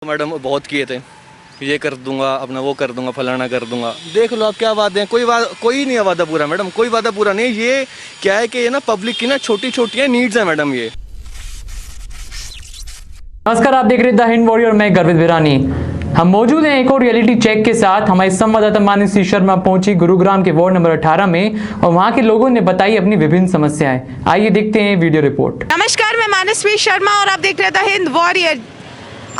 Madam बहुत किए थे, ये कर दूंगा, अपना वो कर दूंगा, फलाना कर दूंगा। देख लो आप क्या वादे हैं, कोई नहीं है वादा पूरा मैडम, कोई वादा पूरा नहीं है। ये क्या है कि ये ना पब्लिक की ना छोटी छोटी नीड्स है मैडम ये। नमस्कार, आप देख रहे हैं द हिंद वॉरियर। मैं गर्वित बिरानी। हम मौजूद हैं एक और रियलिटी चेक के साथ। हमारे संवाददाता मानसी शर्मा पहुंची गुरुग्राम के वार्ड नंबर 18 में और वहां के लोगों ने बताई अपनी विभिन्न समस्याएं। आइए देखते हैं वीडियो रिपोर्ट। नमस्कार, मैं मानसी शर्मा और आप देख रहे हैं द हिंद वॉरियर।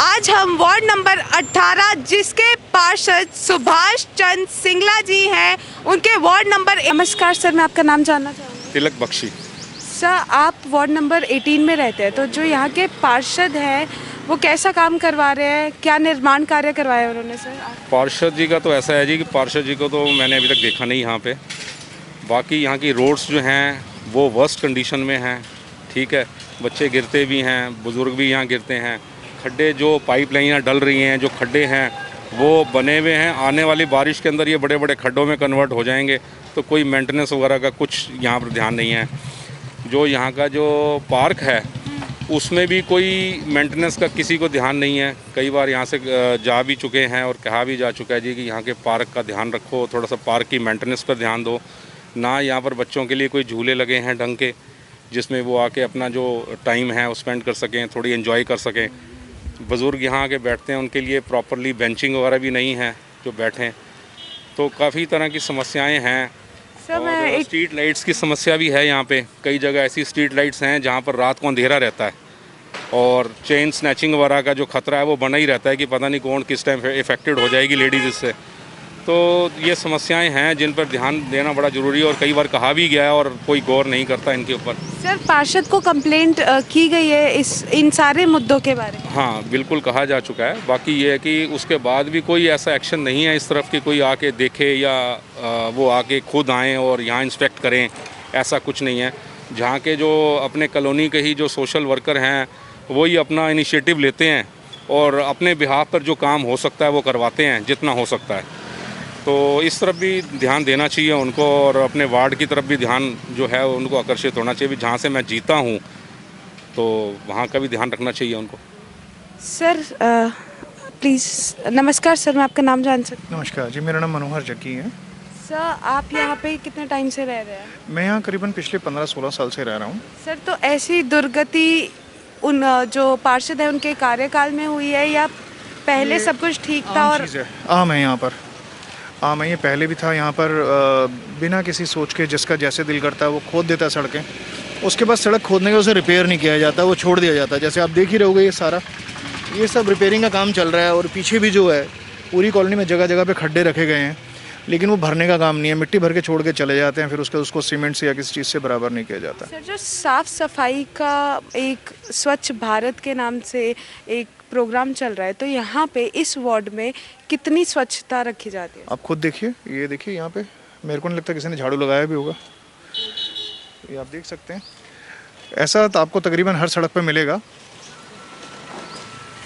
आज हम वार्ड नंबर 18 जिसके पार्षद सुभाष चंद्र सिंगला जी हैं, उनके वार्ड नंबर। नमस्कार सर, मैं आपका नाम जानना चाहूँगी। तिलक बख्शी। सर, आप वार्ड नंबर 18 में रहते हैं, तो जो यहाँ के पार्षद हैं वो कैसा काम करवा रहे हैं, क्या निर्माण कार्य करवाए उन्होंने सर? पार्षद जी का तो ऐसा है जी कि पार्षद जी को तो मैंने अभी तक देखा नहीं यहाँ पे। बाकी यहाँ की रोड्स जो हैं वो वर्स्ट कंडीशन में हैं, ठीक है। बच्चे गिरते भी हैं, बुज़ुर्ग भी यहाँ गिरते हैं। खड्डे जो पाइपलाइन यहाँ डल रही हैं, जो खड्डे हैं वो बने हुए हैं, आने वाली बारिश के अंदर ये बड़े बड़े खड्डों में कन्वर्ट हो जाएंगे। तो कोई मेंटेनेंस वगैरह का कुछ यहाँ पर ध्यान नहीं है। जो यहाँ का जो पार्क है उसमें भी कोई मेंटेनेंस का किसी को ध्यान नहीं है। कई बार यहाँ से जा भी चुके हैं और कहा भी जा चुका है जी कि यहाँ के पार्क का ध्यान रखो, थोड़ा सा पार्क की मेंटेनेंस पर ध्यान दो। ना यहाँ पर बच्चों के लिए कोई झूले लगे हैं ढंग के, जिसमें वो आके अपना जो टाइम है वो स्पेंड कर सकें, थोड़ी एंजॉय कर सकें। बुज़ुर्ग यहाँ आके बैठते हैं, उनके लिए प्रॉपरली बेंचिंग वगैरह भी नहीं है जो बैठें। तो काफ़ी तरह की समस्याएँ हैं। और स्ट्रीट लाइट्स की समस्या भी है यहाँ पे। कई जगह ऐसी स्ट्रीट लाइट्स हैं जहाँ पर रात को अंधेरा रहता है और चेन स्नैचिंग वगैरह का जो खतरा है वो बना ही रहता है कि पता नहीं कौन किस टाइम इफेक्टेड हो जाएगी लेडीज़ इससे। तो ये समस्याएं हैं जिन पर ध्यान देना बड़ा ज़रूरी है और कई बार कहा भी गया है और कोई गौर नहीं करता इनके ऊपर। सर, पार्षद को कंप्लेंट की गई है इन सारे मुद्दों के बारे में? हाँ, बिल्कुल कहा जा चुका है। बाकी ये है कि उसके बाद भी कोई ऐसा एक्शन नहीं है इस तरफ कि कोई आके देखे या वो आके खुद आएँ और यहाँ इंस्पेक्ट करें, ऐसा कुछ नहीं है। जहाँ के जो अपने कॉलोनी के ही जो सोशल वर्कर हैं वही अपना इनिशिएटिव लेते हैं और अपने बिहाफ पर जो काम हो सकता है वो करवाते हैं जितना हो सकता है। तो इस तरफ भी ध्यान देना चाहिए उनको और अपने वार्ड की तरफ भी ध्यान जो है उनको आकर्षित होना चाहिए। जहाँ से मैं जीता हूँ तो वहाँ का भी ध्यान रखना चाहिए उनको। Sir please. नमस्कार सर, मैं आपका नाम जान सकती हूँ? नमस्कार जी, मेरा नाम मनोहर जक्की है। सर, आप यहाँ पे कितने टाइम से रह रहे हैं? मैं यहाँ करीबन पिछले 15-16 साल से रह रहा हूँ। सर, तो ऐसी दुर्गति उन जो पार्षद है उनके कार्यकाल में हुई है या पहले सब कुछ ठीक था? और आम है यहाँ पर, आम है, ये पहले भी था यहाँ पर। बिना किसी सोच के जिसका जैसे दिल करता है वो खोद देता है सड़कें। उसके बाद सड़क खोदने के उसे रिपेयर नहीं किया जाता, वो छोड़ दिया जाता है। जैसे आप देख ही रहोगे ये सब रिपेयरिंग का काम चल रहा है। और पीछे भी जो है पूरी कॉलोनी में जगह जगह पे खड्डे रखे गए हैं, लेकिन वो भरने का काम नहीं है। मिट्टी भर के छोड़ के चले जाते हैं, फिर उसको सीमेंट से या किसी चीज़ से बराबर नहीं किया जाता। सर, जो साफ सफाई का एक स्वच्छ भारत के नाम से एक प्रोग्राम चल रहा है, तो यहाँ पे इस वार्ड में कितनी स्वच्छता रखी जाती है? आप खुद देखिए, ये देखिए यहाँ पे मेरे को नहीं लगता किसी ने झाड़ू लगाया भी होगा। ये आप देख सकते हैं, ऐसा तो आपको तकरीबन हर सड़क पे मिलेगा।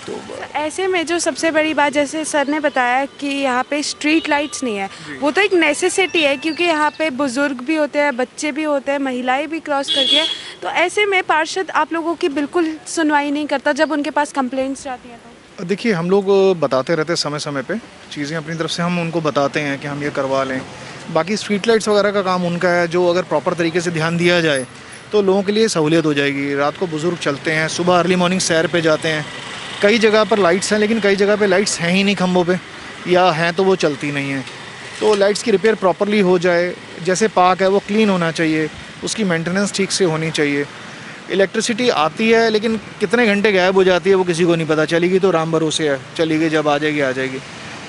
तो ऐसे में जो सबसे बड़ी बात, जैसे सर ने बताया कि यहाँ पे स्ट्रीट लाइट्स नहीं है, वो तो एक नेसेसिटी है क्योंकि यहाँ पे बुजुर्ग भी होते हैं, बच्चे भी होते हैं, महिलाएं भी क्रॉस करके हैं। तो ऐसे में पार्षद आप लोगों की बिल्कुल सुनवाई नहीं करता जब उनके पास कंप्लेंट्स जाती हैं? तो देखिए, हम लोग बताते रहते हैं समय समय पे चीज़ें, अपनी तरफ से हम उनको बताते हैं कि हम ये करवा लें। बाकी स्ट्रीट लाइट्स वगैरह का काम उनका है, जो अगर प्रॉपर तरीके से ध्यान दिया जाए तो लोगों के लिए सहूलियत हो जाएगी। रात को बुज़ुर्ग चलते हैं, सुबह अर्ली मॉर्निंग सैर पे जाते हैं। कई जगह पर लाइट्स हैं, लेकिन कई जगह पे लाइट्स हैं ही नहीं खंभों पे, या हैं तो वो चलती नहीं हैं। तो लाइट्स की रिपेयर प्रॉपरली हो जाए। जैसे पार्क है वो क्लीन होना चाहिए, उसकी मेंटेनेंस ठीक से होनी चाहिए। इलेक्ट्रिसिटी आती है लेकिन कितने घंटे गायब हो जाती है वो किसी को नहीं पता। चली गई तो राम भरोसे है, चली गई, जब आ जाएगी आ जाएगी।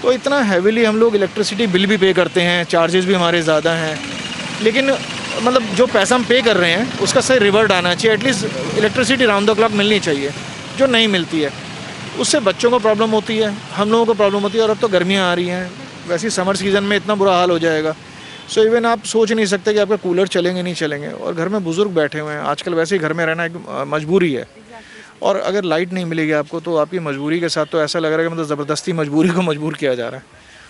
तो इतना हैविली हम लोग इलेक्ट्रिसिटी बिल भी पे करते हैं, चार्जेस भी हमारे ज़्यादा हैं, लेकिन मतलब जो पैसा हम पे कर रहे हैं उसका सही रिवर्ट आना चाहिए। At least electricity round the clock मिलनी चाहिए, जो नहीं मिलती है उससे बच्चों को प्रॉब्लम होती है, हम लोगों को प्रॉब्लम होती है। और अब तो गर्मियाँ आ रही हैं, वैसे ही समर सीज़न में इतना बुरा हाल हो जाएगा। सो इवन आप सोच नहीं सकते कि आपका कूलर चलेंगे नहीं चलेंगे। और घर में बुज़ुर्ग बैठे हुए हैं, आजकल वैसे ही घर में रहना एक मजबूरी है। और अगर लाइट नहीं मिलेगी आपको तो आपकी मजबूरी के साथ तो ऐसा लग रहा है कि मतलब ज़बरदस्ती मजबूरी को मजबूर किया जा रहा है।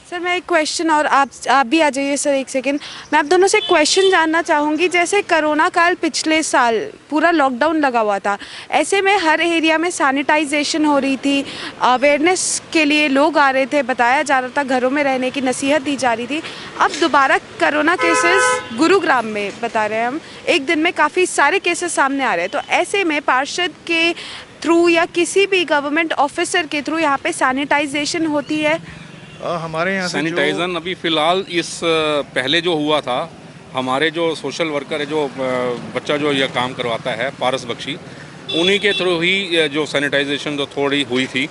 सर मैं एक क्वेश्चन, और आप भी आ जाइए सर एक सेकंड। मैं आप दोनों से क्वेश्चन जानना चाहूँगी। जैसे कोरोना काल पिछले साल पूरा लॉकडाउन लगा हुआ था, ऐसे में हर एरिया में सैनिटाइजेशन हो रही थी, अवेयरनेस के लिए लोग आ रहे थे, बताया जा रहा था, घरों में रहने की नसीहत दी जा रही थी। अब दोबारा कोरोना केसेस गुरुग्राम में बता रहे हैं हम, एक दिन में काफ़ी सारे केसेस सामने आ रहे हैं। तो ऐसे में पार्षद के थ्रू या किसी भी गवर्नमेंट ऑफिसर के थ्रू यहाँ पे सैनिटाइजेशन होती है? हमारे यहाँ से सैनिटाइजन अभी फ़िलहाल इस पहले जो हुआ था, हमारे जो सोशल वर्कर है, जो बच्चा जो यह काम करवाता है पारस बख्शी, उन्हीं के थ्रू ही जो सैनिटाइजेशन जो थोड़ी हुई थी,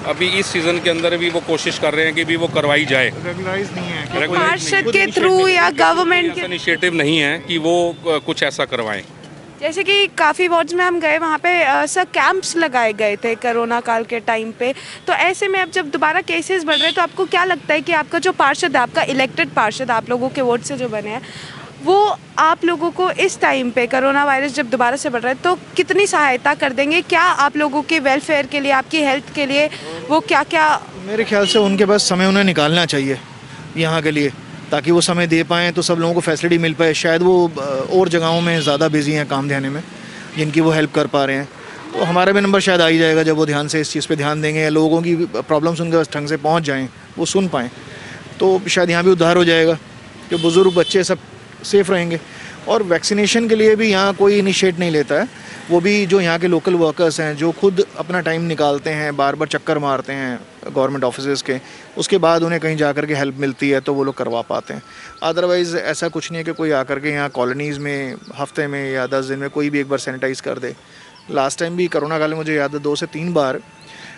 अभी इस सीज़न के अंदर भी वो कोशिश कर रहे हैं कि भी वो करवाई जाए। रेगुलराइज नहीं है, पार्षद के थ्रू या गवर्नमेंट के इनिशिएटिव नहीं है कि वो कुछ ऐसा करवाएं। जैसे कि काफ़ी वार्ड्स में हम गए, वहाँ पे सर कैंप्स लगाए गए थे कोरोना काल के टाइम पे। तो ऐसे में अब जब दोबारा केसेस बढ़ रहे हैं, तो आपको क्या लगता है कि आपका जो पार्षद है, आपका इलेक्टेड पार्षद, आप लोगों के वोट से जो बने हैं, वो आप लोगों को इस टाइम पे कोरोना वायरस जब दोबारा से बढ़ रहा है तो कितनी सहायता कर देंगे? क्या आप लोगों के वेलफेयर के लिए, आपकी हेल्थ के लिए वो क्या क्या? मेरे ख्याल से उनके पास समय उन्हें निकालना चाहिए यहाँ के लिए, ताकि वो समय दे पाएँ तो सब लोगों को फैसिलिटी मिल पाए। शायद वो और जगहों में ज़्यादा बिजी हैं काम देने में, जिनकी वो हेल्प कर पा रहे हैं। तो हमारा भी नंबर शायद आ ही जाएगा जब वो ध्यान से इस चीज़ पे ध्यान देंगे, या लोगों की प्रॉब्लम्स उनके पास ढंग से पहुंच जाएं, वो सुन पाएँ, तो शायद यहाँ भी उद्धार हो जाएगा। जो बुज़ुर्ग बच्चे सब सेफ़ रहेंगे। और वैक्सीनेशन के लिए भी यहाँ कोई इनिशिएट नहीं लेता है। वो भी जो यहाँ के लोकल वर्कर्स हैं, जो खुद अपना टाइम निकालते हैं, बार बार चक्कर मारते हैं गवर्नमेंट ऑफिसेज़ के, उसके बाद उन्हें कहीं जाकर के हेल्प मिलती है तो वो लोग करवा पाते हैं। अदरवाइज़ ऐसा कुछ नहीं है कि कोई आकर के यहाँ कॉलोनीज़ में हफ्ते में या 10 दिन में कोई भी एक बार सैनिटाइज़ कर दे। लास्ट टाइम भी कोरोना काल में मुझे याद है 2 से 3 बार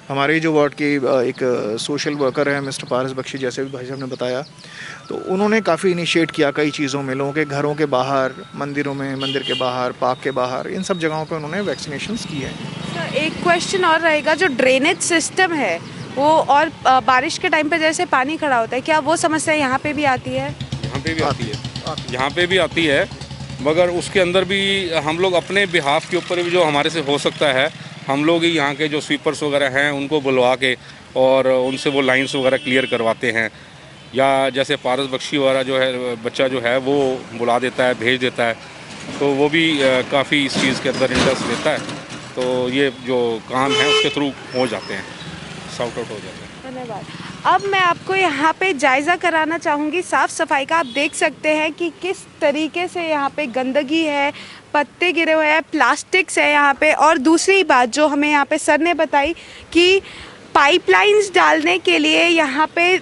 हमारे जो वार्ड के एक सोशल वर्कर हैं मिस्टर पारस बख्शी, जैसे भी भाई साहब ने बताया, तो उन्होंने काफ़ी इनिशिएट किया कई चीज़ों में, लोगों के घरों के बाहर, मंदिरों में, मंदिर के बाहर, पार्क के बाहर, इन सब जगहों पे उन्होंने वैक्सीनेशंस किए हैं। एक क्वेश्चन और रहेगा, जो ड्रेनेज सिस्टम है वो, और बारिश के टाइम पे जैसे पानी खड़ा होता है, क्या वो समस्या यहाँ पे भी आती है? यहाँ पे भी आती है, यहाँ पे भी आती है, मगर उसके अंदर भी हम लोग अपने बिहाफ के ऊपर भी जो हमारे से हो सकता है, हम लोग ही यहाँ के जो स्वीपर्स वगैरह हैं उनको बुलवा के और उनसे वो लाइंस वगैरह क्लियर करवाते हैं। या जैसे पारस बख्शी वगैरह जो है बच्चा जो है वो बुला देता है, भेज देता है, तो वो भी काफ़ी इस चीज़ के अंदर इंटरेस्ट लेता है। तो ये जो काम है उसके थ्रू हो जाते हैं, सॉर्ट आउट हो जाते हैं। धन्यवाद। अब मैं आपको यहाँ पे जायज़ा कराना चाहूँगी साफ़ सफाई का। आप देख सकते हैं कि किस तरीके से यहाँ पे गंदगी है, पत्ते गिरे हुए हैं, प्लास्टिक्स है यहाँ पे। और दूसरी बात जो हमें यहाँ पे सर ने बताई कि पाइपलाइंस डालने के लिए यहाँ पे,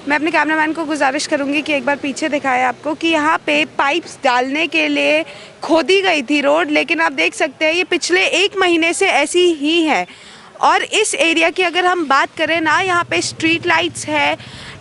मैं अपने कैमरामैन को गुजारिश करूँगी कि एक बार पीछे दिखाए आपको, कि यहाँ पे पाइप्स डालने के लिए खोदी गई थी रोड, लेकिन आप देख सकते हैं ये पिछले 1 महीने से ऐसी ही है। और इस एरिया की अगर हम बात करें, ना यहाँ पे स्ट्रीट लाइट्स है,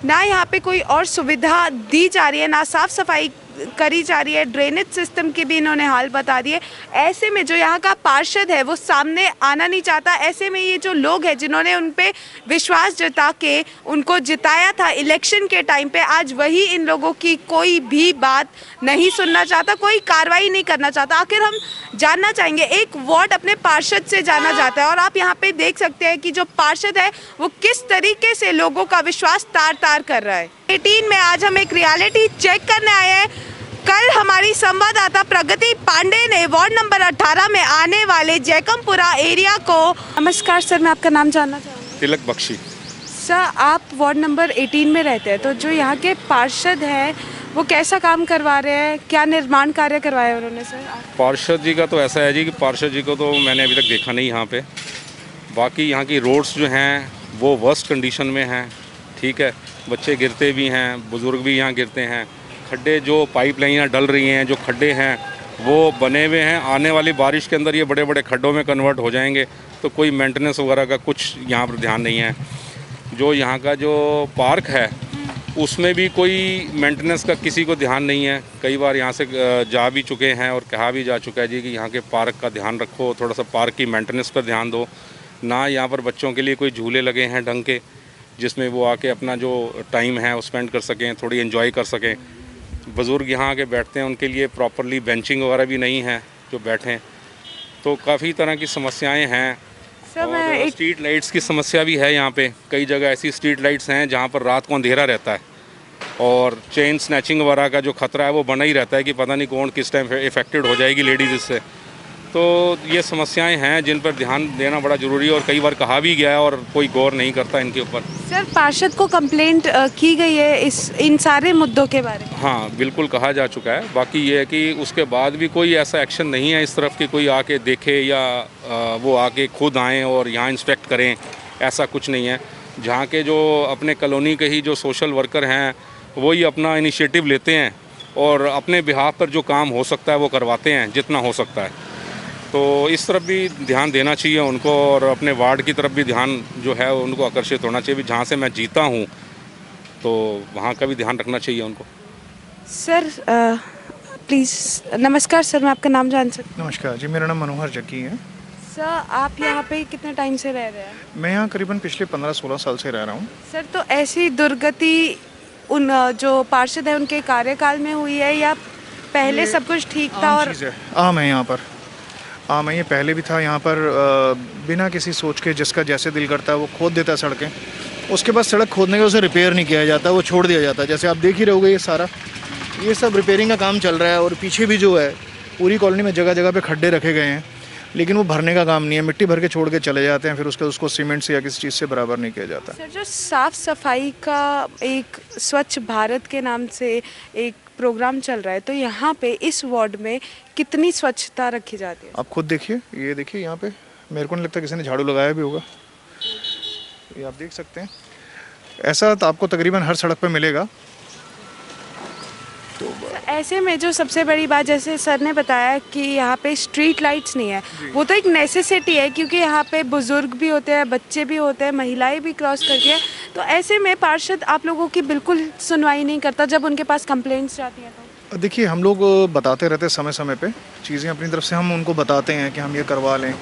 ना यहाँ पे कोई और सुविधा दी जा रही है, ना साफ़ सफाई करी जा रही है, ड्रेनेज सिस्टम की भी इन्होंने हाल बता दिए। ऐसे में जो यहाँ का पार्षद है वो सामने आना नहीं चाहता। ऐसे में ये जो लोग हैं जिन्होंने उन पे विश्वास जता के उनको जिताया था इलेक्शन के टाइम पे, आज वही इन लोगों की कोई भी बात नहीं सुनना चाहता, कोई कार्रवाई नहीं करना चाहता। आखिर हम जानना चाहेंगे, एक वार्ड अपने पार्षद से जाना जाता है, और आप यहाँ पे देख सकते हैं कि जो पार्षद है वो किस तरीके से लोगों का विश्वास तार तार कर रहा है। 18 में आज हम एक रियलिटी चेक करने आए हैं। कल हमारी संवाददाता प्रगति पांडे ने वार्ड नंबर 18 में आने वाले जैकमपुरा एरिया को। नमस्कार सर, मैं आपका नाम जानना चाहूँगी। तिलक बख्शी। सर, आप वार्ड नंबर 18 में रहते हैं, तो जो यहाँ के पार्षद हैं वो कैसा काम करवा रहे हैं, क्या निर्माण कार्य करवाए उन्होंने सर? पार्षद जी का तो ऐसा है जी कि पार्षद जी को तो मैंने अभी तक देखा नहीं यहाँ पे। बाकी यहाँ की रोड्स जो हैं वो वर्स्ट कंडीशन में हैं, ठीक है, बच्चे गिरते भी हैं, बुज़ुर्ग भी यहाँ गिरते हैं। खड्डे जो पाइपलाइनें डल रही हैं, जो खड्डे हैं वो बने हुए हैं, आने वाली बारिश के अंदर ये बड़े बड़े खड्डों में कन्वर्ट हो जाएंगे, तो कोई मेंटेनेंस वगैरह का कुछ यहाँ पर ध्यान नहीं है। जो यहाँ का जो पार्क है उसमें भी कोई मेंटेनेंस का किसी को ध्यान नहीं है। कई बार यहाँ से जा भी चुके हैं और कहा भी जा चुका है जी कि यहाँ के पार्क का ध्यान रखो, थोड़ा सा पार्क की मेंटेनेंस पर ध्यान दो। ना यहाँ पर बच्चों के लिए कोई झूले लगे हैं ढंग के, जिसमें वो आके अपना जो टाइम है वो स्पेंड कर सकें, थोड़ी एंजॉय कर सकें। बुज़ुर्ग यहाँ आके बैठते हैं, उनके लिए प्रॉपरली बेंचिंग वगैरह भी नहीं है जो बैठें, तो काफ़ी तरह की समस्याएं हैं। सर मैं और एक स्ट्रीट लाइट्स की समस्या भी है यहाँ पे। कई जगह ऐसी स्ट्रीट लाइट्स हैं जहाँ पर रात को अंधेरा रहता है और चेन स्नैचिंग वगैरह का जो खतरा है वो बना ही रहता है कि पता नहीं कौन किस टाइम इफेक्टेड हो जाएगी लेडीज़ इससे। तो ये समस्याएं हैं जिन पर ध्यान देना बड़ा ज़रूरी है और कई बार कहा भी गया है और कोई गौर नहीं करता इनके ऊपर। सर पार्षद को कंप्लेंट की गई है इन सारे मुद्दों के बारे में? हाँ, बिल्कुल कहा जा चुका है। बाकी ये है कि उसके बाद भी कोई ऐसा एक्शन नहीं है इस तरफ कि कोई आके देखे या वो आके खुद आएँ और यहाँ इंस्पेक्ट करें, ऐसा कुछ नहीं है। जहाँ के जो अपने कॉलोनी के ही जो सोशल वर्कर हैं वही अपना इनिशिएटिव लेते हैं और अपने बिहाफ पर जो काम हो सकता है वो करवाते हैं जितना हो सकता है। तो इस तरफ भी ध्यान देना चाहिए उनको और अपने वार्ड की तरफ भी ध्यान जो है उनको आकर्षित होना चाहिए। जहाँ से मैं जीता हूँ तो वहाँ का भी ध्यान रखना चाहिए उनको। सर प्लीज़, नमस्कार सर, मैं आपका नाम जान सकती नमस्कार जी, मेरा नाम मनोहर जक्की है। हूँ? सर आप यहाँ पे कितने टाइम से रह रहे हैं? मैं यहाँ करीबन पिछले 15-16 साल से रह रहा हूँ। सर तो ऐसी दुर्गति उन जो पार्षद है उनके कार्यकाल में हुई है या पहले सब कुछ ठीक था? आम और चीज़ है, आम है यहाँ पर, आम है। ये पहले भी था यहाँ पर, बिना किसी सोच के जिसका जैसे दिल करता है वो खोद देता है सड़कें। उसके बाद सड़क खोदने के उसे रिपेयर नहीं किया जाता, वो छोड़ दिया जाता है। जैसे आप देख ही रहोगे ये सब रिपेयरिंग का काम चल रहा है और पीछे भी जो है पूरी कॉलोनी में जगह जगह पे खड्डे रखे गए हैं, लेकिन वो भरने का काम नहीं है। मिट्टी भर के छोड़ के चले जाते हैं, फिर उसको सीमेंट से या किसी चीज़ से बराबर नहीं किया जाता। सर जो साफ सफाई का एक स्वच्छ भारत के नाम से एक प्रोग्राम चल रहा है, तो यहाँ पे इस वार्ड में कितनी स्वच्छता रखी जाती है? आप खुद देखिए, ये देखिए यहाँ पे, मेरे को नहीं लगता किसी ने झाड़ू लगाया भी होगा। ये आप देख सकते हैं, ऐसा तो आपको तकरीबन हर सड़क पे मिलेगा। ऐसे में जो सबसे बड़ी बात, जैसे सर ने बताया कि यहाँ पे स्ट्रीट लाइट्स नहीं है, वो तो एक नेसेसिटी है क्योंकि यहाँ पे बुजुर्ग भी होते हैं, बच्चे भी होते हैं, महिलाएं भी क्रॉस करके हैं। तो ऐसे में पार्षद आप लोगों की बिल्कुल सुनवाई नहीं करता जब उनके पास कंप्लेंट्स जाती हैं तो? देखिए, हम लोग बताते रहते समय समय पे चीज़ें, अपनी तरफ से हम उनको बताते हैं कि हम ये करवा लें।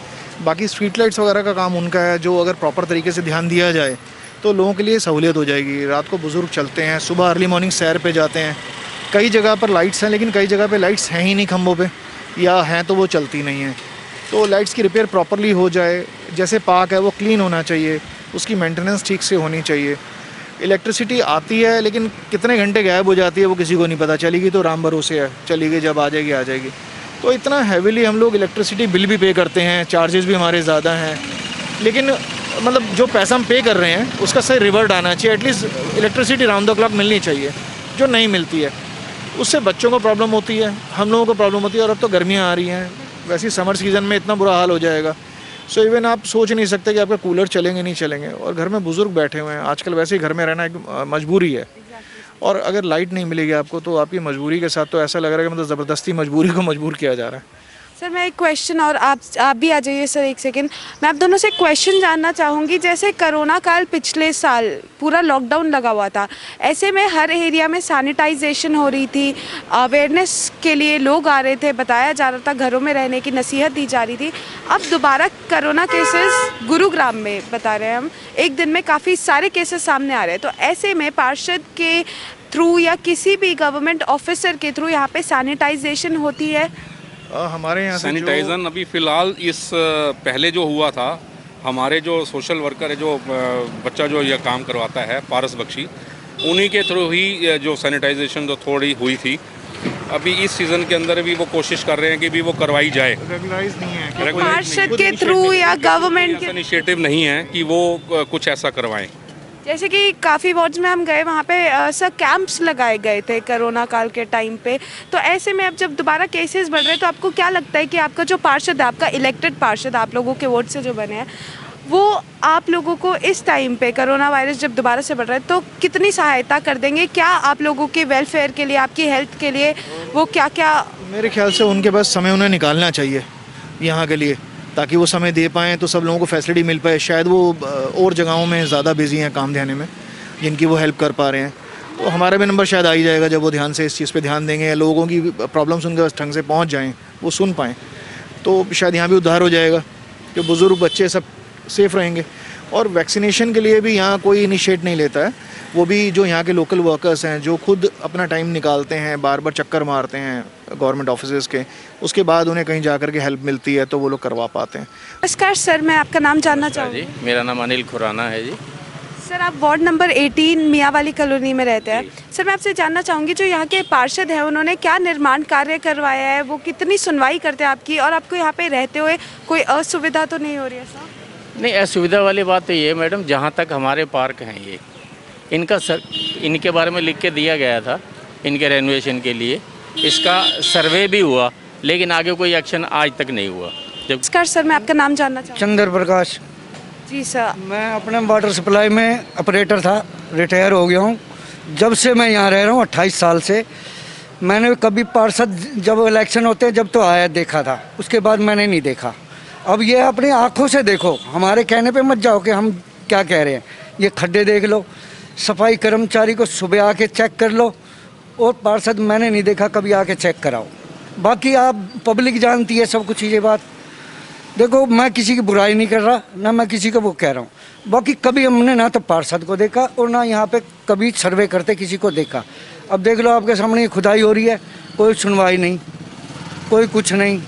बाकी स्ट्रीट लाइट्स वगैरह का काम उनका है, जो अगर प्रॉपर तरीके से ध्यान दिया जाए तो लोगों के लिए सहूलियत हो जाएगी। रात को बुज़ुर्ग चलते हैं, सुबह अर्ली मॉर्निंग सैर पे जाते हैं। कई जगह पर लाइट्स हैं, लेकिन कई जगह पे लाइट्स हैं ही नहीं खंभों पे, या हैं तो वो चलती नहीं हैं। तो लाइट्स की रिपेयर प्रॉपरली हो जाए। जैसे पार्क है वो क्लीन होना चाहिए, उसकी मेंटेनेंस ठीक से होनी चाहिए। इलेक्ट्रिसिटी आती है लेकिन कितने घंटे गायब हो जाती है वो किसी को नहीं पता। चली गई तो राम भरोसे है, चली गई, जब आ जाएगी आ जाएगी। तो इतना हैविली हम लोग इलेक्ट्रिसिटी बिल भी पे करते हैं, चार्जेस भी हमारे ज़्यादा हैं, लेकिन मतलब जो पैसा हम पे कर रहे हैं उसका सही रिवर्ट आना चाहिए। At least electricity round the clock मिलनी चाहिए, जो नहीं मिलती है उससे बच्चों को प्रॉब्लम होती है, हम लोगों को प्रॉब्लम होती है। और अब तो गर्मियाँ आ रही हैं, वैसे ही समर सीज़न में इतना बुरा हाल हो जाएगा। सो इवन आप सोच नहीं सकते कि आपका कूलर चलेंगे नहीं चलेंगे। और घर में बुज़ुर्ग बैठे हुए हैं, आजकल वैसे ही घर में रहना एक मजबूरी है। और अगर लाइट नहीं मिलेगी आपको तो आपकी मजबूरी के साथ तो ऐसा लग रहा है कि मतलब ज़बरदस्ती मजबूरी को मजबूर किया जा रहा है। सर मैं एक क्वेश्चन, और आप भी आ जाइए सर एक सेकंड। मैं आप दोनों से क्वेश्चन जानना चाहूँगी। जैसे कोरोना काल पिछले साल पूरा लॉकडाउन लगा हुआ था, ऐसे में हर एरिया में सैनिटाइजेशन हो रही थी, अवेयरनेस के लिए लोग आ रहे थे, बताया जा रहा था, घरों में रहने की नसीहत दी जा रही थी। अब दोबारा कोरोना केसेस गुरुग्राम में बता रहे हैं हम, एक दिन में काफ़ी सारे केसेस सामने आ रहे हैं। तो ऐसे में पार्षद के थ्रू या किसी भी गवर्नमेंट ऑफिसर के थ्रू यहाँ पे सैनिटाइजेशन होती है? हमारे यहाँ सैनिटाइजन अभी फ़िलहाल इस पहले जो हुआ था, हमारे जो सोशल वर्कर है, जो बच्चा जो यह काम करवाता है पारस बख्शी, उन्हीं के थ्रू ही जो सैनिटाइजेशन जो थोड़ी हुई थी, अभी इस सीज़न के अंदर भी वो कोशिश कर रहे हैं कि भी वो करवाई जाए। रेगुलराइज नहीं है, पार्षद के थ्रू या गवर्नमेंट के इनिशिएटिव नहीं है कि वो कुछ ऐसा करवाएं। जैसे कि काफ़ी वार्ड्स में हम गए, वहाँ पे सर कैंप्स लगाए गए थे कोरोना काल के टाइम पे। तो ऐसे में अब जब दोबारा केसेस बढ़ रहे हैं तो आपको क्या लगता है कि आपका जो पार्षद है, आपका इलेक्टेड पार्षद आप लोगों के वोट से जो बने हैं, वो आप लोगों को इस टाइम पे कोरोना वायरस जब दोबारा से बढ़ रहा है तो कितनी सहायता कर देंगे? क्या आप लोगों के वेलफेयर के लिए, आपकी हेल्थ के लिए वो क्या क्या? मेरे ख्याल से उनके पास समय उन्हें निकालना चाहिए यहाँ के लिए, ताकि वो समय दे पाएँ तो सब लोगों को फैसिलिटी मिल पाए। शायद वो और जगहों में ज़्यादा बिजी हैं काम देने में, जिनकी वो हेल्प कर पा रहे हैं। तो हमारा भी नंबर शायद आ ही जाएगा जब वो ध्यान से इस चीज़ पे ध्यान देंगे, लोगों की प्रॉब्लम्स उनके पास ढंग से पहुंच जाएं, वो सुन पाएँ, तो शायद यहाँ भी उद्धार हो जाएगा कि बुज़ुर्ग बच्चे सब सेफ़ रहेंगे। और वैक्सीनेशन के लिए भी यहाँ कोई इनिशिएट नहीं लेता है। वो भी जो यहाँ के लोकल वर्कर्स हैं जो खुद अपना टाइम निकालते हैं, बार बार चक्कर मारते हैं गवर्नमेंट ऑफिसेज़ के, उसके बाद उन्हें कहीं जाकर के हेल्प मिलती है तो वो लोग करवा पाते हैं। नमस्कार सर, मैं आपका नाम जानना चाहूँगी। जी, मेरा नाम अनिल खुराना है जी। सर, आप वार्ड नंबर 18 मियाँ वाली कॉलोनी में रहते हैं। सर, मैं आपसे जानना चाहूँगी, जो यहाँ के पार्षद हैं उन्होंने क्या निर्माण कार्य करवाया है, वो कितनी सुनवाई करते हैं आपकी, और आपको यहाँ पे रहते हुए कोई असुविधा तो नहीं हो रही है सर? नहीं, असुविधा वाली बात तो ये है मैडम, जहाँ तक हमारे पार्क हैं ये इनके बारे में लिख के दिया गया था, इनके रेनोवेशन के लिए इसका सर्वे भी हुआ, लेकिन आगे कोई एक्शन आज तक नहीं हुआ। जब नमस्कार सर, मैं आपका नाम जानना चाहूँगी। चंद्र प्रकाश। जी सर। मैं अपने वाटर सप्लाई में ऑपरेटर था, रिटायर हो गया हूँ। जब से मैं यहाँ रह रहा हूँ 28 साल से, मैंने कभी पार्षद जब इलेक्शन होते हैं जब तो आया देखा था, उसके बाद मैंने नहीं देखा। अब ये अपनी आँखों से देखो, हमारे कहने पे मत जाओ कि हम क्या कह रहे हैं। ये खड्डे देख लो, सफाई कर्मचारी को सुबह आके चेक कर लो, और पार्षद मैंने नहीं देखा कभी आके चेक कराओ। बाकी आप पब्लिक जानती है सब कुछ ये बात। देखो, मैं किसी की बुराई नहीं कर रहा, ना मैं किसी को वो कह रहा हूँ। बाकी कभी हमने ना तो पार्षद को देखा और ना यहाँ पे कभी सर्वे करते किसी को देखा। अब देख लो, आपके सामने ये खुदाई हो रही है, कोई सुनवाई नहीं, कोई कुछ नहीं।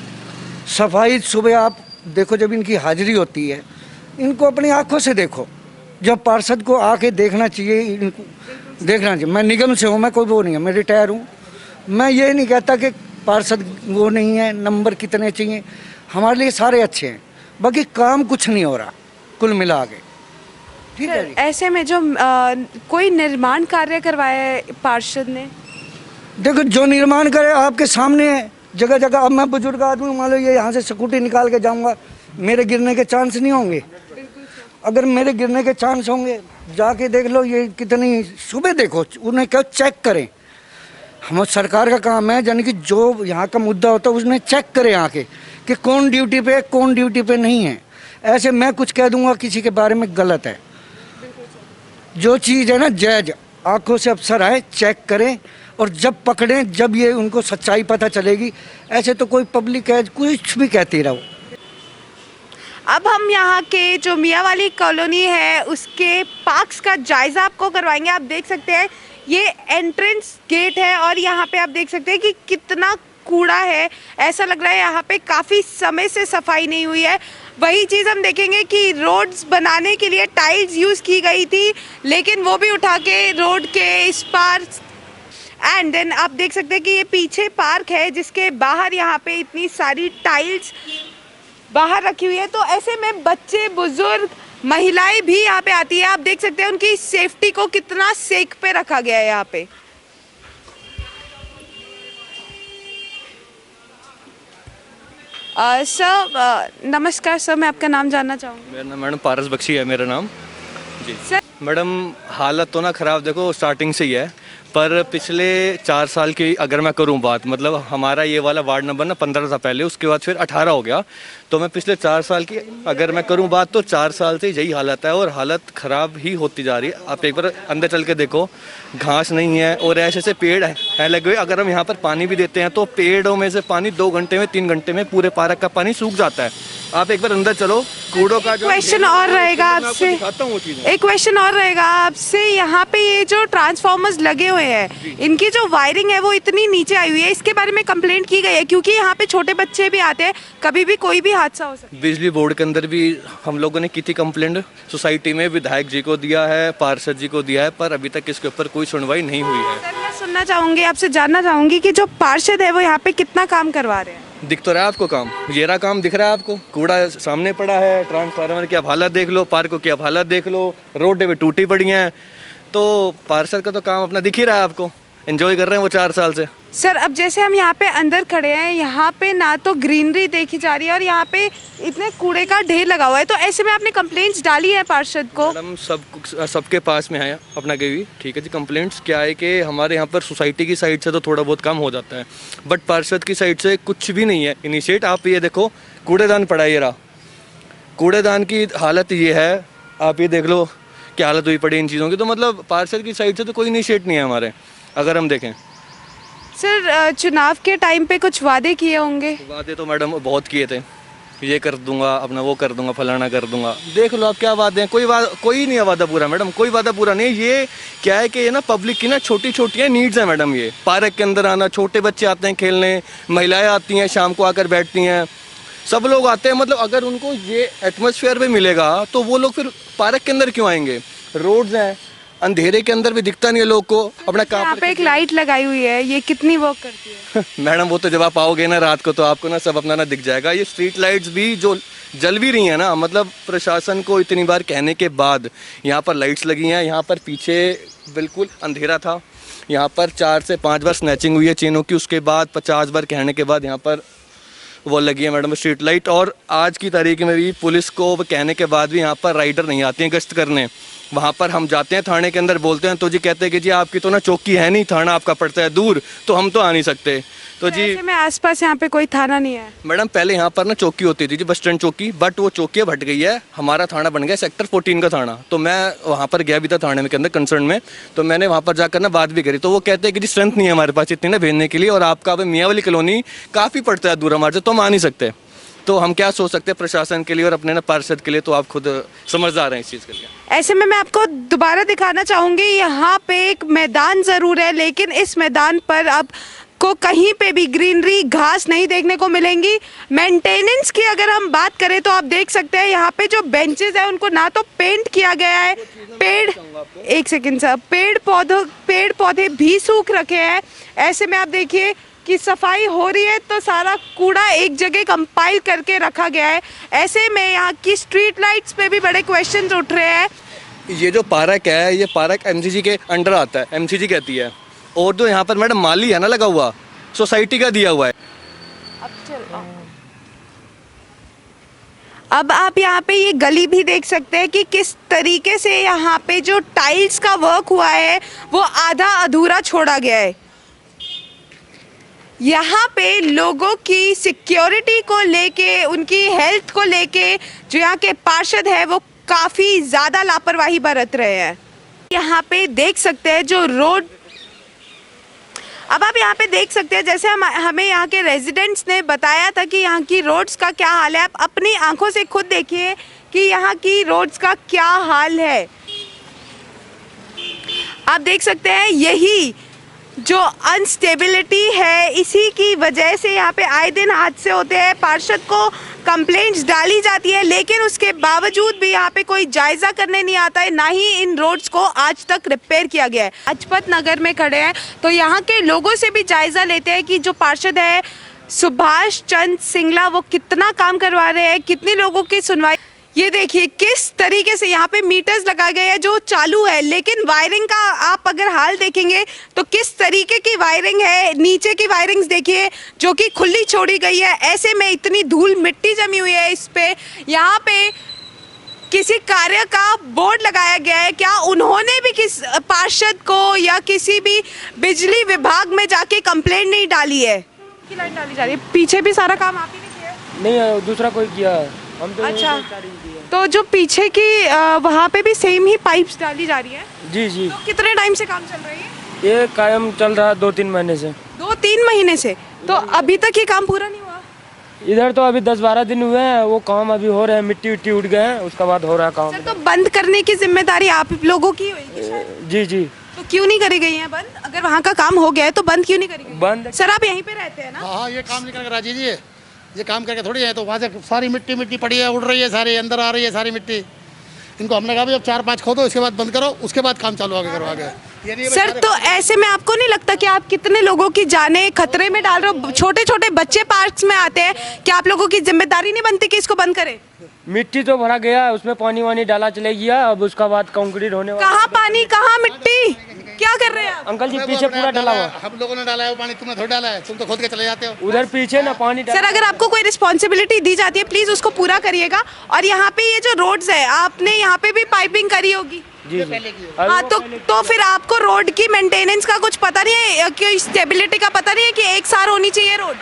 सफाई सुबह आप देखो, जब इनकी हाजिरी होती है, इनको अपनी आँखों से देखो। जब पार्षद को आके देखना चाहिए, इनको देखना चाहिए। मैं निगम से हूँ, मैं कोई वो नहीं है, मैं रिटायर हूँ। मैं ये नहीं कहता कि पार्षद वो नहीं है, नंबर कितने चाहिए, हमारे लिए सारे अच्छे हैं, बाकी काम कुछ नहीं हो रहा कुल मिला के। ठीक है जी। ऐसे में जो कोई निर्माण कार्य करवाया है पार्षद ने? देखो, जो निर्माण करे आपके सामने है जगह जगह। अब मैं बुजुर्ग आदमी, मान लो ये यहाँ से स्कूटी निकाल के जाऊँगा, मेरे गिरने के चांस नहीं होंगे। अगर मेरे गिरने के चांस होंगे, जाके देख लो ये कितनी, सुबह देखो, उन्हें क्या चेक करें। हम सरकार का काम है, यानी कि जो यहाँ का मुद्दा होता है उसने चेक करें आके कि कौन ड्यूटी पे कौन ड्यूटी पे नहीं है। ऐसे मैं कुछ कह दूंगा किसी के बारे में गलत है। जो चीज़ है ना जायज, आंखों से अफसर आए, चेक करें, और जब पकड़ें, जब ये उनको सच्चाई पता चलेगी। ऐसे तो कोई पब्लिक है कुछ भी कहती रहो। अब हम यहाँ के जो मियाँ वाली कॉलोनी है उसके पार्क्स का जायज़ा आपको करवाएंगे। आप देख सकते हैं ये एंट्रेंस गेट है, और यहाँ पे आप देख सकते हैं कि कितना कूड़ा है। ऐसा लग रहा है यहाँ पे काफ़ी समय से सफाई नहीं हुई है। वही चीज़ हम देखेंगे कि रोड्स बनाने के लिए टाइल्स यूज़ की गई थी, लेकिन वो भी उठा के रोड के इस पार। एंड देन आप देख सकते हैं कि ये पीछे पार्क है जिसके बाहर यहाँ पे इतनी सारी टाइल्स बाहर रखी हुई है। तो ऐसे में बच्चे, बुजुर्ग, महिलाएं भी यहाँ पे आती है। आप देख सकते हैं उनकी सेफ्टी को कितना सेक पे रखा गया है यहाँ पे। सर नमस्कार सर, मैं आपका नाम जानना चाहूँगी। मेरा नाम मैडम पारस बख्शी है मेरा नाम जी। सर मैडम, हालत तो ना ख़राब देखो स्टार्टिंग से ही है, पर पिछले 4 साल की अगर मैं करूं बात, मतलब हमारा ये वाला वार्ड नंबर ना 15 था पहले, उसके बाद फिर 18 हो गया। तो मैं पिछले 4 साल की अगर मैं करूं बात, तो 4 साल से यही हालत है, और हालत ख़राब ही होती जा रही है। आप एक बार अंदर चल के देखो, घास नहीं है, और ऐसे ऐसे पेड़ हैं लगे हुए। अगर हम यहाँ पर पानी भी देते हैं तो पेड़ों में से पानी 2 घंटे में 3 घंटे में पूरे पार्क का पानी सूख जाता है। आप एक बार अंदर चलो, कूड़ों का जो क्वेश्चन और रहेगा आपसे, एक क्वेश्चन और रहेगा आपसे। यहाँ पे ये जो ट्रांसफार्मर्स लगे हुए हैं, इनकी जो वायरिंग है वो इतनी नीचे आई हुई है, इसके बारे में कंप्लेंट की गई है? क्योंकि यहाँ पे छोटे बच्चे भी आते हैं, कभी भी कोई भी हादसा हो सकता है। बिजली बोर्ड के अंदर भी हम लोगों ने की थी कंप्लेंट, सोसाइटी में विधायक जी को दिया है, पार्षद जी को दिया है, पर अभी तक इसके ऊपर कोई सुनवाई नहीं हुई है। सर, मैं सुनना चाहूँगी, आपसे जानना चाहूँगी कि जो पार्षद है वो यहाँ पे कितना काम करवा रहे हैं? दिख तो रहा है आपको काम, ये रहा काम दिख रहा है आपको। कूड़ा सामने पड़ा है, ट्रांसफार्मर की आप हालत देख लो, पार्कों की आप हालत देख लो, रोडें पे टूटी पड़ी हैं। तो पार्षद का तो काम अपना दिख ही रहा है आपको, एंजॉय कर रहे हैं वो 4 साल से। सर, अब जैसे हम यहाँ पे अंदर खड़े हैं, यहाँ पे ना तो ग्रीनरी देखी जा रही है और यहाँ पे इतने कूड़े का ढेर लगा हुआ है। तो ऐसे में आपने कंप्लेंट्स डाली है पार्षद को? मैडम, सबके पास में है अपना गई, ठीक है जी। कंप्लेंट्स क्या है कि हमारे यहाँ पर सोसाइटी की साइड से तो थोड़ा बहुत काम हो जाता है, बट पार्षद की साइड से कुछ भी नहीं है इनिशिएट। आप ये देखो, कूड़ेदान पड़ा है, ये रहा कूड़ेदान की हालत ये है, आप ये देख लो क्या हालत हुई पड़ी इन चीज़ों की। तो मतलब पार्षद की साइड से तो कोई इनिशिएट नहीं है हमारे, अगर हम देखें। सर, चुनाव के टाइम पे कुछ वादे किए होंगे? वादे तो मैडम बहुत किए थे, ये कर दूंगा अपना वो कर दूंगा फलाना कर दूंगा। देख लो आप क्या वादे हैं, कोई नहीं है वादा पूरा मैडम, कोई वादा पूरा नहीं। ये क्या है कि ये ना पब्लिक की ना छोटी छोटी नीड्स हैं मैडम। ये पार्क के अंदर आना, छोटे बच्चे आते हैं खेलने, महिलाएं आती हैं शाम को आकर बैठती हैं, सब लोग आते हैं। मतलब अगर उनको ये एटमॉस्फेयर भी मिलेगा तो वो लोग फिर पार्क के अंदर क्यों आएंगे? रोड्स हैं, अंधेरे के अंदर भी दिखता नहीं है लोग को अपना काम। यहाँ पे एक लाइट लगाई हुई है, ये कितनी वर्क करती है? मैडम वो तो जब आप आओगे ना रात को तो आपको ना सब अपना ना दिख जाएगा। ये स्ट्रीट लाइट्स भी जो जल भी रही हैं ना, मतलब प्रशासन को इतनी बार कहने के बाद यहाँ पर लाइट्स लगी हैं। यहाँ पर पीछे बिल्कुल अंधेरा था, यहाँ पर 4 से 5 बार स्नैचिंग हुई है चेनों की, उसके बाद 50 बार कहने के बाद यहाँ पर वो लगी है मैडम स्ट्रीट लाइट। और आज की तारीख में भी पुलिस को कहने के बाद भी यहाँ पर राइडर नहीं आते हैं गश्त करने। वहाँ पर हम जाते हैं थाने के अंदर, बोलते हैं तो जी कहते हैं कि जी आपकी तो ना चौकी है नहीं, थाना आपका पड़ता है दूर, तो हम तो आ नहीं सकते। तो जी ऐसे में आसपास यहाँ पे कोई थाना नहीं है? मैडम पहले यहाँ पर ना चौकी होती थी जी, बस स्टैंड चौकी, बट वो चौकी अब हट गई है। हमारा थाना बन गया सेक्टर 14 का थाना। तो मैं वहाँ पर गया भी था थाने में के अंदर कंसर्न में, तो मैंने वहाँ पर जाकर ना बात भी करी। तो वो कहते हैं कि जी स्ट्रेंथ नहीं है हमारे पास इतनी ना भेजने के लिए, और आपका अब मियाँ वाली कॉलोनी काफ़ी पड़ता है दूर हमारे से, तो हम आ नहीं सकते। तो हम क्या सोच सकते हैं प्रशासन के लिए और अपने ना पार्षद के लिए, तो आप खुद समझदार हैं इस चीज़ के लिए। ऐसे में मैं आपको दोबारा दिखाना चाहूंगी, यहाँ पे एक मैदान जरूर है, लेकिन इस मैदान पर अब को कहीं पे भी ग्रीनरी घास नहीं देखने को मिलेंगी। मेंटेनेंस की अगर हम बात करें तो आप देख सकते हैं यहाँ पे जो बेंचेस है उनको ना तो पेंट किया गया है, एक सेकंड सर, पेड़ पौधे भी सूख रखे हैं। ऐसे में आप देखिए कि सफाई हो रही है तो सारा कूड़ा एक जगह कंपाइल करके रखा गया है। ऐसे में यहाँ की स्ट्रीट लाइट्स पे भी बड़े क्वेश्चंस उठ रहे हैं। ये जो पार्क है, ये पार्क एमसीजी के अंडर आता है, एमसीजी कहती है। और जो यहाँ पर मैडम माली है ना लगा हुआ, सोसाइटी का दिया हुआ है। अब आप यहाँ पे ये गली भी देख सकते हैं कि किस तरीके से यहाँ पे जो टाइल्स का वर्क हुआ है वो आधा अधूरा छोड़ा गया है। यहाँ पे लोगों की सिक्योरिटी को लेके, उनकी हेल्थ को लेके जो यहाँ के पार्षद है वो काफ़ी ज़्यादा लापरवाही बरत रहे हैं। यहाँ पे देख सकते हैं जो रोड, अब आप यहाँ पे देख सकते हैं जैसे हमें यहाँ के रेजिडेंट्स ने बताया था कि यहाँ की रोड्स का क्या हाल है। आप अपनी आंखों से खुद देखिए कि यहाँ की रोड्स का क्या हाल है। आप देख सकते हैं यही जो अनस्टेबिलिटी है, इसी की वजह से यहाँ पे आए दिन हादसे होते हैं। पार्षद को कंप्लेंट्स डाली जाती है, लेकिन उसके बावजूद भी यहाँ पे कोई जायज़ा करने नहीं आता है, ना ही इन रोड्स को आज तक रिपेयर किया गया है। लाजपत नगर में खड़े हैं तो यहाँ के लोगों से भी जायज़ा लेते हैं कि जो पार्षद है सुभाष चंद्र सिंगला वो कितना काम करवा रहे हैं, कितनी लोगों की सुनवाई। ये देखिए किस तरीके से यहाँ पे मीटर्स लगाए गए हैं जो चालू है, लेकिन वायरिंग का आप अगर हाल देखेंगे तो किस तरीके की वायरिंग है। नीचे की वायरिंग्स देखिए जो कि खुली छोड़ी गई है। ऐसे में इतनी धूल मिट्टी जमी हुई है इस पे। यहाँ पे किसी कार्य का बोर्ड लगाया गया है, क्या उन्होंने भी किस पार्षद को या किसी भी बिजली विभाग में जाके कंप्लेंट नहीं डाली है? की लाइन डाली जा रही है, पीछे भी सारा काम आप ही ने किया है? नहीं, दूसरा कोई किया है, हम तो अच्छा, तो जो पीछे की वहाँ पे भी सेम ही पाइप्स डाली जा रही है? जी जी। तो कितने टाइम से काम चल रही है? ये कायम चल रहा है 2-3 महीने से। 2-3 महीने से? तो अभी तक ये काम पूरा नहीं हुआ? इधर तो अभी 10-12 दिन हुए हैं, वो काम अभी हो रहे हैं, मिट्टी विट्टी उठ गए हैं, उसके बाद हो रहा है काम। सर, तो बंद करने की जिम्मेदारी आप लोगों की होगी शायद? जी जी। तो क्यों नहीं करी गई है बंद? अगर वहाँ का काम हो गया है तो बंद क्यों नहीं करी गई? बंद। सर आप यहीं पे रहते हैं ना? हाँ, ये काम नहीं करके राजी जी, ये काम करके थोड़ी है। तो वहाँ से सारी मिट्टी पड़ी है, उड़ रही है, सारी अंदर आ रही है सारी मिट्टी। इनको हमने कहा भी अब 4-5 खोदो, इसके बाद बंद करो, उसके बाद काम चालू आगे करो आगे। सर, तो ऐसे में आपको नहीं लगता कि आप कितने लोगों की जानें खतरे में डाल रहे हो? छोटे छोटे बच्चे पार्क्स में आते हैं, क्या आप लोगों की जिम्मेदारी नहीं बनती कि इसको बंद करें? मिट्टी तो भरा गया है, उसमें पानी वानी डाला चले गया, अब उसका बाद कंक्रीट होने वाला। कहाँ पानी, कहाँ मिट्टी, क्या कर रहे हैं आप? अंकल जी पीछे पूरा डला हुआ। हम लोगों ने डाला है वो पानी, तुमने थोड़ा डाला है, तुम तो खोद के चले जाते हो। उधर पीछे ना पानी। सर, अगर आपको कोई रिस्पॉन्सिबिलिटी दी जाती है प्लीज उसको पूरा करिएगा। और यहाँ पे ये जो रोड्स है, आपने यहाँ पे भी पाइपिंग करी होगी? जी। हाँ, तो फिर आपको रोड की मेंटेनेंस का कुछ पता नहीं है कि स्टेबिलिटी का पता नहीं है कि एक सार होनी चाहिए रोड?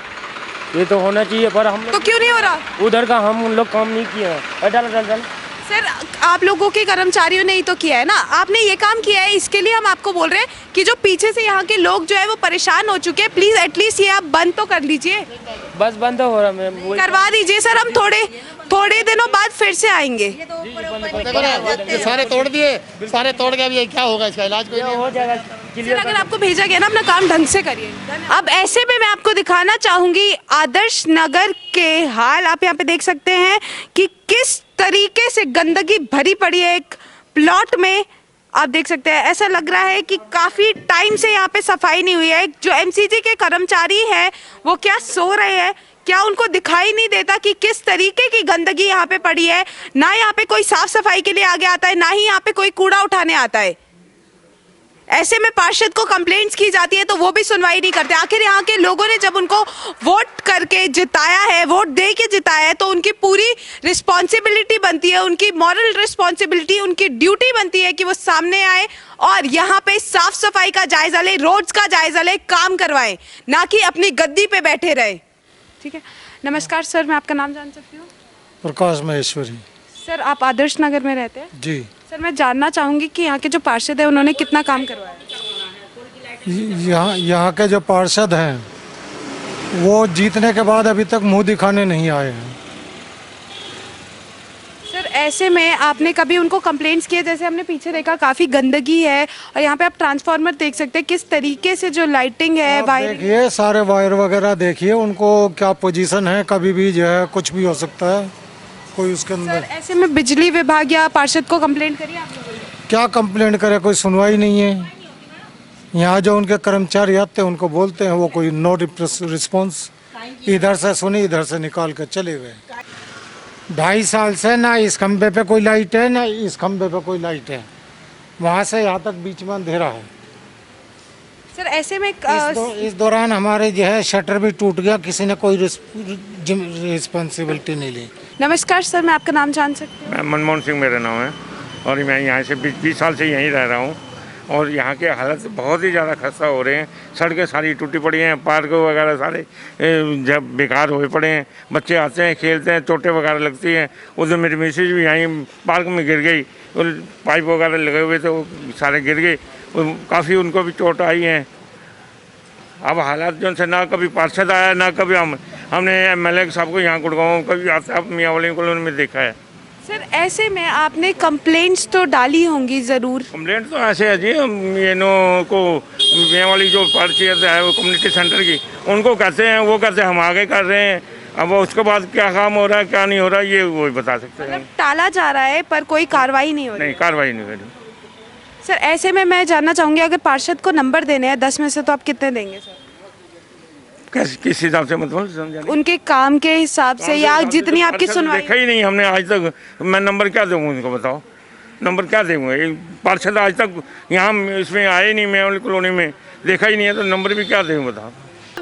ये तो होना चाहिए, पर हम तो क्यों नहीं हो रहा? उधर का हम लोग काम नहीं किए हैं। डाल। सर, आप लोगों के कर्मचारियों ने ही तो किया है ना, आपने ये काम किया है, इसके लिए हम आपको बोल रहे हैं कि जो पीछे से यहाँ के लोग जो है वो परेशान हो चुके हैं, प्लीज एटलीस्ट ये आप बंद तो कर लीजिए। बस बंद हो रहा है वही करवा दीजिए सर, हम थोड़े दिनों बाद फिर से आएंगे। देखो ना, ये सारे तोड़ दिए, सारे तोड़ के अभी ये क्या होगा, इसका इलाज कोई नहीं हो जाएगा सर, अगर आपको भेजा गया ना, अपना काम ढंग से करिए। अब ऐसे में मैं आपको दिखाना चाहूंगी आदर्श नगर के हाल। आप यहाँ पे देख सकते हैं कि किस तरीके से गंदगी भरी पड़ी है एक प्लॉट में। आप देख सकते हैं, ऐसा लग रहा है कि काफी टाइम से यहाँ पे सफाई नहीं हुई है। जो एमसीजी के कर्मचारी हैं वो क्या सो रहे हैं? क्या उनको दिखाई नहीं देता कि किस तरीके की गंदगी यहाँ पे पड़ी है? ना यहाँ पे कोई साफ सफाई के लिए आगे आता है, ना ही यहाँ पे कोई कूड़ा उठाने आता है। ऐसे में पार्षद को कंप्लेंट्स की जाती है तो वो भी सुनवाई नहीं करते। आखिर यहाँ के लोगों ने जब उनको वोट करके जिताया है, वोट दे के जिताया है, तो उनकी पूरी रिस्पॉन्सिबिलिटी बनती है, उनकी मॉरल रिस्पॉन्सिबिलिटी, उनकी ड्यूटी बनती है कि वो सामने आए और यहाँ पे साफ सफाई का जायजा ले, रोड्स का जायजा ले, काम करवाएं, ना कि अपनी गद्दी पे बैठे रहे। ठीक है, नमस्कार सर, मैं आपका नाम जान सकती हूँ? प्रकाश महेश्वरी। सर, आप आदर्श नगर में रहते हैं? जी सर, मैं जानना चाहूंगी कि यहाँ के जो पार्षद है उन्होंने कितना काम करवाया? यहाँ के जो पार्षद हैं वो जीतने के बाद अभी तक मुंह दिखाने नहीं आए हैं। सर, ऐसे में आपने कभी उनको कंप्लेंट्स किए? जैसे हमने पीछे देखा काफ़ी गंदगी है और यहाँ पे आप ट्रांसफार्मर देख सकते हैं किस तरीके से जो लाइटिंग है, वायर देखिए, सारे वायर वगैरह देखिए, उनको क्या पोजीशन है, कभी भी जो है कुछ भी हो सकता है कोई उसके अंदर। सर, ऐसे में बिजली विभाग या पार्षद को कंप्लेंट करिए आप लोगों ने? क्या कंप्लेंट करे, कोई सुनवाई नहीं है। यहाँ जो उनके कर्मचारी आते हैं उनको बोलते हैं, वो कोई नो रिस्पॉन्स, इधर से सुनी इधर से निकाल कर चले गए। 2.5 साल से ना इस खंबे पे कोई लाइट है, ना इस खंबे पे कोई लाइट है। वहाँ से यहाँ तक बीच में अंधेरा है। सर, ऐसे में इस दौरान हमारे जो है शटर भी टूट गया, किसी ने कोई रिस्पॉन्सिबिलिटी नहीं ली। नमस्कार सर, मैं आपका नाम जान सकती हूँ? मैं मनमोहन सिंह मेरा नाम है और मैं यहाँ से 20 साल से यहीं रह रहा हूँ और यहाँ के हालत बहुत ही ज़्यादा खस्ता हो रहे हैं। सड़कें सारी टूटी पड़ी हैं, पार्क वगैरह सारे जब बेकार हुए पड़े हैं। बच्चे आते हैं, खेलते हैं, चोटें वगैरह लगती हैं। उधर मेरी मिसेज भी यहीं पार्क में गिर गई, पाइप वगैरह लगे हुए थे, वो सारे गिर गए, काफ़ी उनको भी चोट आई है। अब हालात जो से ना कभी पार्षद आया, ना कभी हमने MLA साहब को यहाँ गुड़गांव कभी आता मियाँ वाली कॉलोनी में देखा है। सर, ऐसे में आपने कंप्लेंट्स तो डाली होंगी ज़रूर? कंप्लेंट तो ऐसे है जी, ये नो को मियाँ वाली जो पार्षद है वो कम्युनिटी सेंटर की, उनको कहते हैं, वो कहते हैं हम आगे कर रहे हैं। अब उसके बाद क्या काम हो रहा है क्या नहीं हो रहा है ये वो बता सकते हैं। मतलब टाला जा रहा है पर कोई कार्रवाई नहीं हो रही? नहीं, कार्रवाई नहीं हो रही। सर, ऐसे में मैं जानना चाहूँगी, अगर पार्षद को नंबर देने हैं 10 में से, तो आप कितने देंगे सर? किस हिसाब से मतलब समझा? उनके काम के हिसाब से या जितनी आपकी सुनवाई? देखा ही नहीं हमने आज तक, मैं नंबर क्या दूंगा उनको, बताओ नंबर क्या दूंगा? पार्षद आज तक यहाँ इसमें आए नहीं, मैं वाली कॉलोनी में देखा ही नहीं है, तो नंबर भी क्या दूँ बताओ।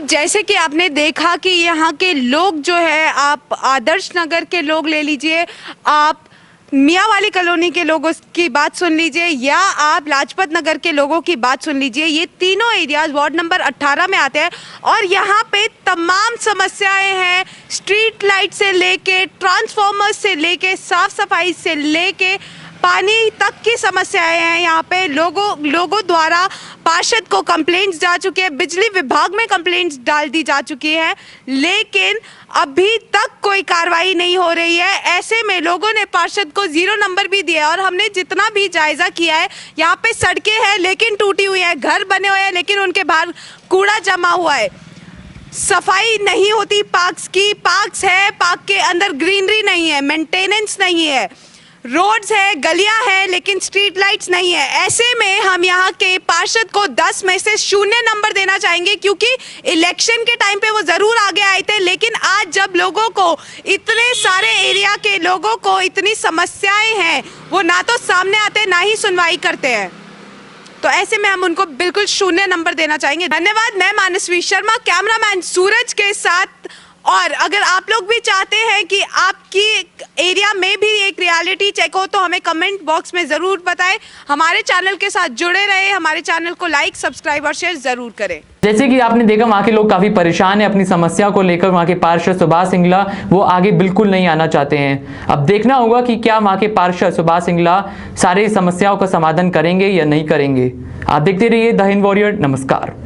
जैसे कि आपने देखा कि यहाँ के लोग जो है, आप आदर्श नगर के लोग ले लीजिए, आप मियाँ वाली कॉलोनी के लोगों की बात सुन लीजिए, या आप लाजपत नगर के लोगों की बात सुन लीजिए, ये तीनों एरियाज वार्ड नंबर 18 में आते हैं और यहाँ पे तमाम समस्याएं हैं। स्ट्रीट लाइट से लेके, ट्रांसफार्मर से लेके, साफ सफाई से लेके पानी तक की समस्याएं हैं। यहाँ पे लोगों द्वारा पार्षद को कंप्लेंट्स जा चुके हैं, बिजली विभाग में कंप्लेंट्स डाल दी जा चुकी है, लेकिन अभी तक कोई कार्रवाई नहीं हो रही है। ऐसे में लोगों ने पार्षद को 0 नंबर भी दिया और हमने जितना भी जायजा किया है, यहाँ पे सड़कें हैं लेकिन टूटी हुई हैं, घर बने हुए हैं लेकिन उनके बाहर कूड़ा जमा हुआ है, सफाई नहीं होती पार्क्स की, पार्क्स है, पार्क के अंदर ग्रीनरी नहीं है, मेंटेनेंस नहीं है, रोड्स है, गलियां हैं, लेकिन स्ट्रीट लाइट्स नहीं है। ऐसे में हम यहाँ के पार्षद को 10 में से 0 नंबर देना चाहेंगे, क्योंकि इलेक्शन के टाइम पे वो जरूर आगे आए थे, लेकिन आज जब लोगों को, इतने सारे एरिया के लोगों को इतनी समस्याएं हैं, वो ना तो सामने आते ना ही सुनवाई करते हैं। तो ऐसे में हम उनको बिल्कुल 0 नंबर देना चाहेंगे। धन्यवाद। मैं मानसवी शर्मा, कैमरामैन सूरज के साथ। और अगर आप लोग भी चाहते हैं कि आपकी एरिया में भी एक रियलिटी चेक हो, तो हमें कमेंट बॉक्स में ज़रूर बताएं। हमारे चैनल के साथ जुड़े रहे, हमारे चैनल को लाइक, सब्सक्राइब और शेयर ज़रूर करें। जैसे कि आपने देखा, वहाँ के लोग काफी परेशान हैं अपनी समस्या को लेकर। वहाँ के पार्षद सुभाष सिंगला वो आगे बिल्कुल नहीं आना चाहते हैं। अब देखना होगा कि क्या वहाँ के पार्षद सुभाष सिंगला सारी समस्याओं का समाधान करेंगे या नहीं करेंगे। आप देखते रहिए द हिंद वॉरियर। नमस्कार।